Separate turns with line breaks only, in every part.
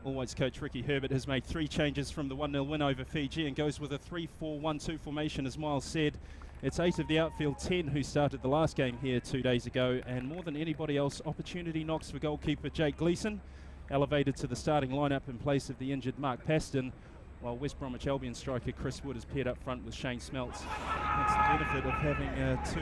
Always coach Ricky Herbert has made 3 changes from the 1-0 win over Fiji and goes with a 3-4-1-2 formation, as Miles said. It's 8 of the outfield 10 who started the last game here 2 days ago, and more than anybody else, opportunity knocks for goalkeeper Jake Gleeson, elevated to the starting lineup in place of the injured Mark Paston, while West Bromwich Albion striker Chris Wood is paired up front with Shane Smelts. That's the benefit of having 2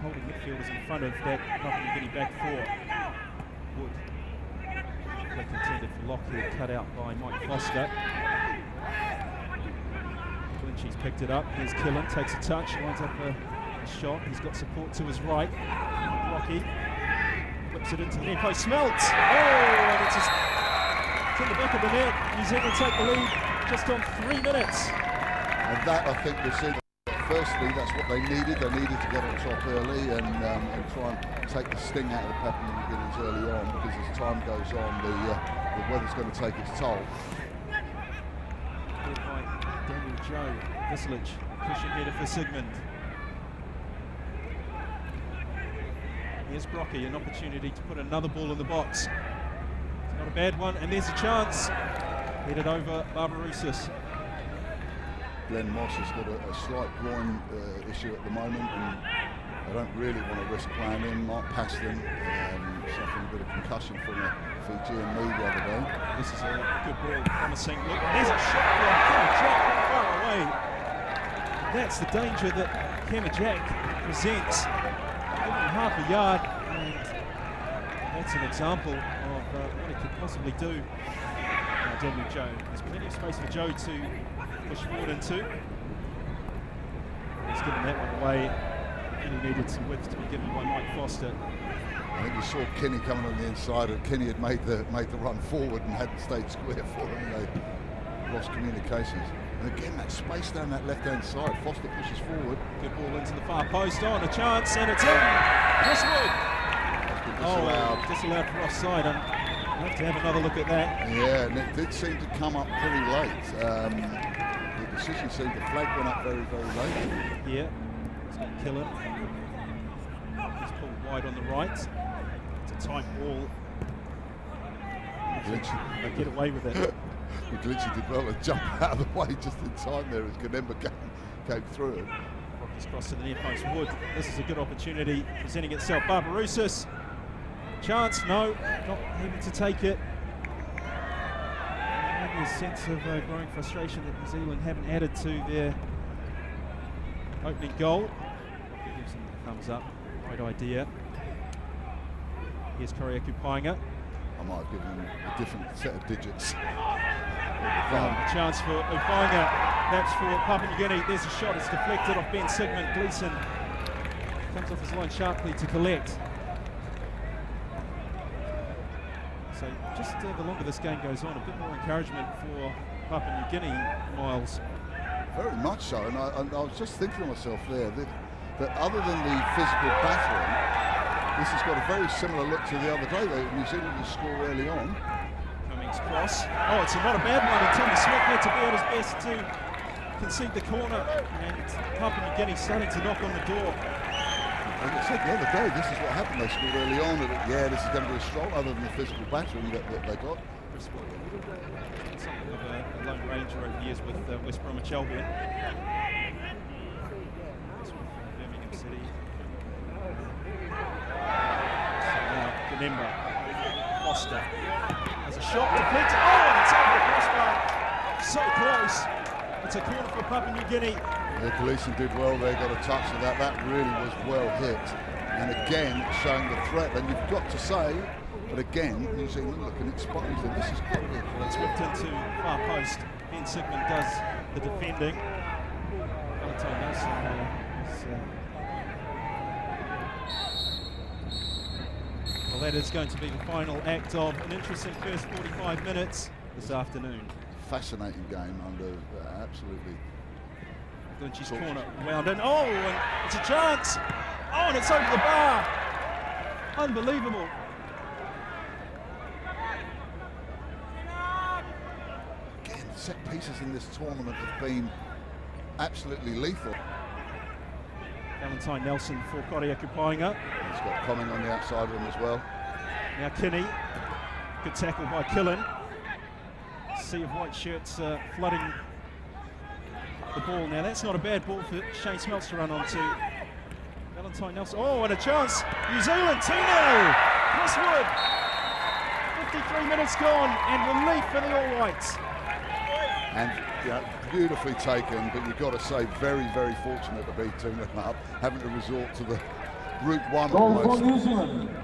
holding midfielders in front of that Papua New Guinea back 4. Wood. Flick intended for Lockheed, cut out by Mike Foster. Clinchie's picked it up. Here's Killen, takes a touch, lines up a shot. He's got support to his right. Rocky whips it into the near post. Smelts! Oh, and it's in the back of the net. New Zealand take the lead just on 3 minutes.
And that, I think, we'll see. Firstly, that's what they needed. They needed to get on top early and try and take the sting out of the Papua New Guineans early on, because as time goes on, the weather's going to take its toll.
Good by Daniel Joe. Vislich pushing header for Sigmund. Here's Brocky, an opportunity to put another ball in the box. It's not a bad one, and there's a chance. Headed over Barbarousis.
Glenn Moss has got a slight groin issue at the moment, and I don't really want to risk playing him. Mark Paston suffering a bit of concussion from a Fijian knee the other day.
This is a good ball, promising look. There's a shot from Kemmer Jack far away. That's the danger that Kemmer Jack presents. Give him half a yard, and that's an example of what he could possibly do. Daniel Joe. There's plenty of space for Joe to push forward into. He's given that one away, and he needed some width to be given by Mike Foster.
I think you saw Kenny coming on the inside, and Kenny had made the run forward and hadn't stayed square for him, and they lost communications. And again, that space down that left-hand side, Foster pushes forward.
Good ball into the far post, on a chance, and it's in! Chris Wood! Disallowed for offside. We'll have to have another look at that.
Yeah, and it did seem to come up pretty late. The decision seemed the flag went up very, very late.
Yeah, it's going to kill him. He's pulled wide on the right. It's a tight ball. They get away with it.
Glitchy did well to jump out of the way just in time there as Kanemba came through it.
Rocky's cross to the near post. Wood, this is a good opportunity presenting itself. Barbarousis. Chance, no, not able to take it. Maybe a sense of growing frustration that New Zealand haven't added to their opening goal. Gives them the thumbs up, great idea. Here's Koreaku Painga.
I might have given him a different set of digits.
A chance for Upainga, that's for Papua New Guinea. There's a shot, it's deflected off Ben Sigmund. Gleeson comes off his line sharply to collect. So just the longer this game goes on, a bit more encouragement for Papua New Guinea, Miles.
Very much so, and I was just thinking to myself there that other than the physical battling, this has got a very similar look to the other day. New Zealand will score early on.
Cummings cross. Oh, it's not a bad one, and Tommy Smith had to be at his best to concede the corner, and Papua New Guinea starting to knock on the door.
And I said the other day, this is what happened. They scored early on. Yeah, this is going to be a strong, other than the physical battering that they got.
Something of a lone ranger over the years with West Bromwich Albion. This one from Birmingham City. So now, Kanemba. Foster has a shot, deflected. Oh, and it's over the crossbar. So close. It's a corner for Papua New Guinea.
Yeah, Gleeson did well there, got a touch of that. That really was well hit. And again, showing the threat. And you've got to say, but again, New Zealand looking exposed. And this is got to be a corner.
It's whipped into far post. Ben Sigmund does the defending. Valentine Nelson well, that is going to be the final act of an interesting first 45 minutes this afternoon.
Fascinating game under absolutely.
Glynchy's corner wound in. Oh, and it's a chance. Oh, and it's over the bar. Unbelievable.
Again, set pieces in this tournament have been absolutely lethal.
Valentine Nelson for Koreaku Painga.
He's got Coming on the outside of him as well.
Now Kinney. Good tackle by Killen. sea of white shirts flooding the ball. Now that's not a bad ball for Shane Smeltz to run onto. Valentine Nelson. Oh, and a chance. New Zealand 2-0. Chris Wood. 53 minutes gone and relief for the All Whites.
And beautifully taken, but you've got to say very, very fortunate to be 2-0 up, having to resort to the route one almost.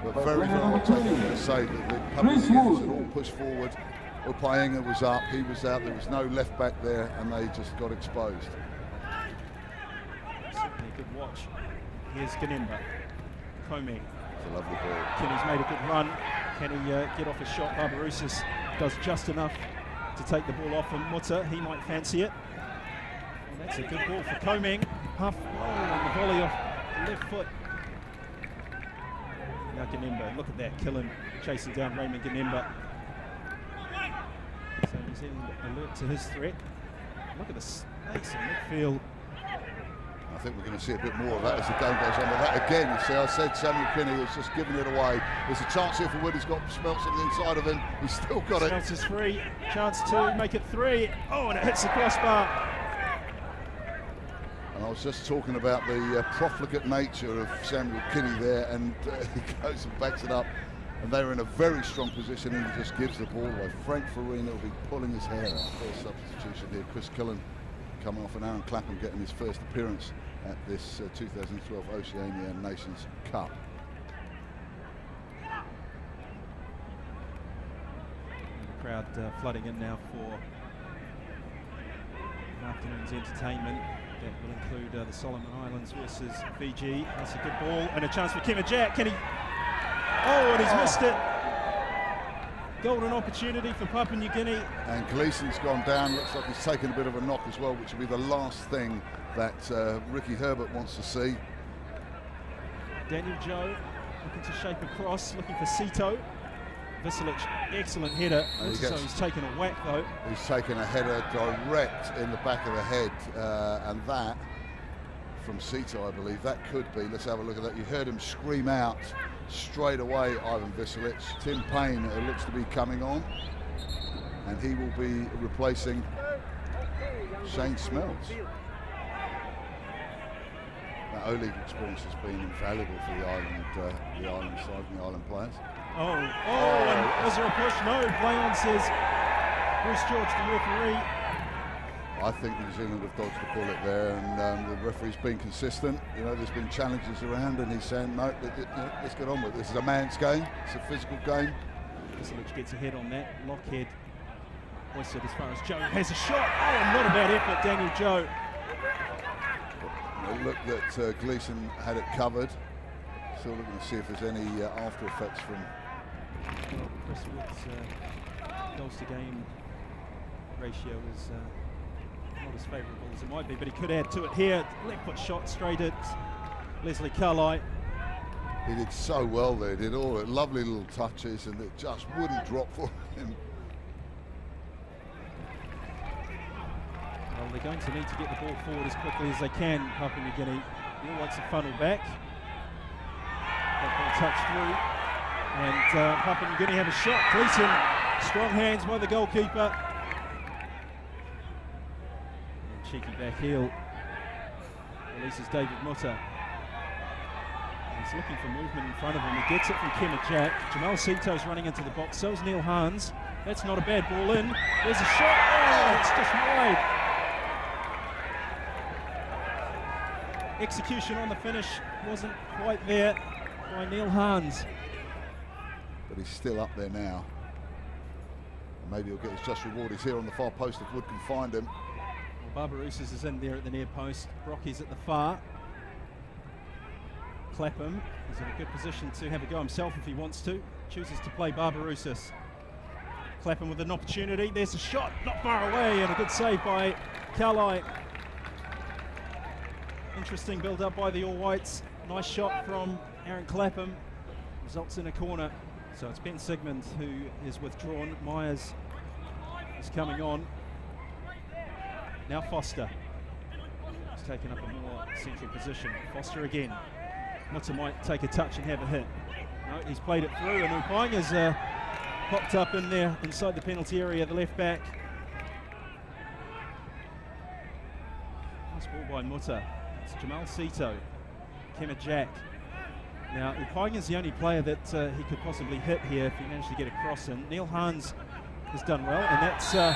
But very, very well taken to say that the Papua New Guineans had all pushed forward. Opaenga was up, he was out, there was no left back there, and they just got exposed.
Certainly a good watch. Here's Ganimba. Comey.
It's a lovely ball.
Kenny's made a good run. Can he get off his shot? Barbarouses does just enough to take the ball off from Mutta. He might fancy it. Well, that's a good ball for Comey. Huff. Oh, and the volley off the left foot. Now Ganimba, look at that, Killen chasing down Raymond Ganimba. So New Zealand alert to his threat. Look at the space in midfield.
I think we're going to see a bit more of that as the game goes on. But that again, you see, I said Samuel Kinney has just given it away. There's a chance here for Wood. He's got Smeltz on the inside of him. He's still got it.
Smeltz is free. Chance to make it 3. Oh, and it hits the crossbar.
And I was just talking about the profligate nature of Samuel Kinney there, and he goes and backs it up. And they were in a very strong position, and he just gives the ball away. Frank Farina will be pulling his hair out. First substitution here. Chris Killen coming off, and Aaron Clapham getting his first appearance at this 2012 Oceania Nations Cup.
The crowd flooding in now for an afternoon's entertainment. That will include the Solomon Islands versus Fiji. That's a good ball and a chance for Kimajak. Can he? Oh, and he's missed it. Golden opportunity for Papua New Guinea.
And Gleeson's gone down. Looks like he's taken a bit of a knock as well, which will be the last thing that Ricky Herbert wants to see.
Daniel Joe looking to shape across, looking for Sito. Visilic, excellent header. Looks as though he's taken a whack though.
He's taken a header direct in the back of the head, and that from Sito, I believe. That could be. Let's have a look at that. You heard him scream out straight away, Ivan Visilic. Tim Payne looks to be coming on, and he will be replacing Shane Smeltz. That O-League experience has been invaluable for the island side and the island players.
And was there a push? No, play on, says Bruce George, the referee.
I think New Zealand have dodged the bullet there, and the referee's been consistent. You know, there's been challenges around, and he's saying, no, let's get on with it. This is a man's game. It's a physical game.
Visilic gets ahead on that. Lockhead hoisted as far as Joe has a shot. Oh, and not a bad effort, Daniel Joe.
It looked that Gleeson had it covered. Still looking to see if there's any after effects from.
Well, Chris Wood's goals to game ratio is not as favourable as it might be, but he could add to it here. Left foot shot straight at Leslie Carlisle.
He did so well there, did all the lovely little touches, and it just wouldn't drop for him.
Well, they're going to need to get the ball forward as quickly as they can, Papua New Guinea. The All Whites a funnel back. That ball touched through, and Papua New Guinea have a shot. Gleeson, strong hands by the goalkeeper. And cheeky back heel. Releases David Mutta. He's looking for movement in front of him. He gets it from Kimajak. Jamal Sito's running into the box. So is Neil Hans. That's not a bad ball in. There's a shot. Oh, it's just wide. Execution on the finish wasn't quite there by Neil Hans.
But he's still up there now. And maybe he'll get his just reward. He's here on the far post if Wood can find him.
Well, Barbarouses is in there at the near post. Brocky's at the far. Clapham is in a good position to have a go himself if he wants to. Chooses to play Barbarouses. Clapham with an opportunity. There's a shot, not far away, and a good save by Carlisle. Interesting build-up by the All Whites. Nice shot from Aaron Clapham. Results in a corner. So it's Ben Sigmund who is withdrawn. Myers is coming on. Now Foster. He's taken up a more central position. Foster again. Mutta might take a touch and have a hit. No, he's played it through, and Opaenga's popped up in there inside the penalty area, the left back. by Mutta. It's Jamal Sito, Kema Jack. Now, Upaiga's the only player that he could possibly hit here if he managed to get a cross in. Neil Hans has done well, and that's a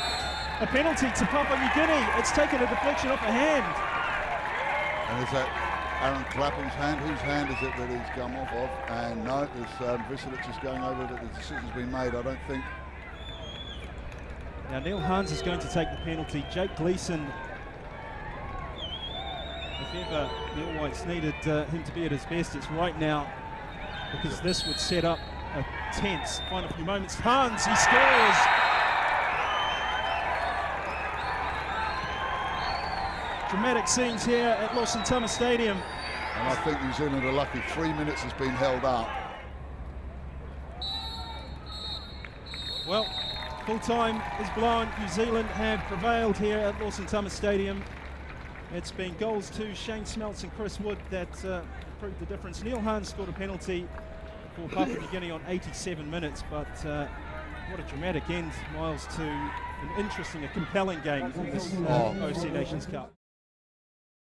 penalty to Papua New Guinea. It's taken a deflection off a hand.
And is that Aaron Clapham's hand? Whose hand is it that he's come off of? And no, there's Visilic is going over that the decision's been made, I don't think.
Now, Neil Hans is going to take the penalty. Jake Gleeson, if ever the All Whites needed him to be at his best, it's right now, because this would set up a tense final few moments. Hans, he scores! Dramatic scenes here at Lawson Tama Stadium.
And I think New Zealand are lucky. 3 minutes has been held up.
Well, full time is blown. New Zealand have prevailed here at Lawson Tama Stadium. It's been goals to Shane Smeltz and Chris Wood that proved the difference. Neil Hans scored a penalty for Papua New Guinea on 87 minutes, but what a dramatic end, Miles, to an interesting, a compelling game in this OC Nations Cup.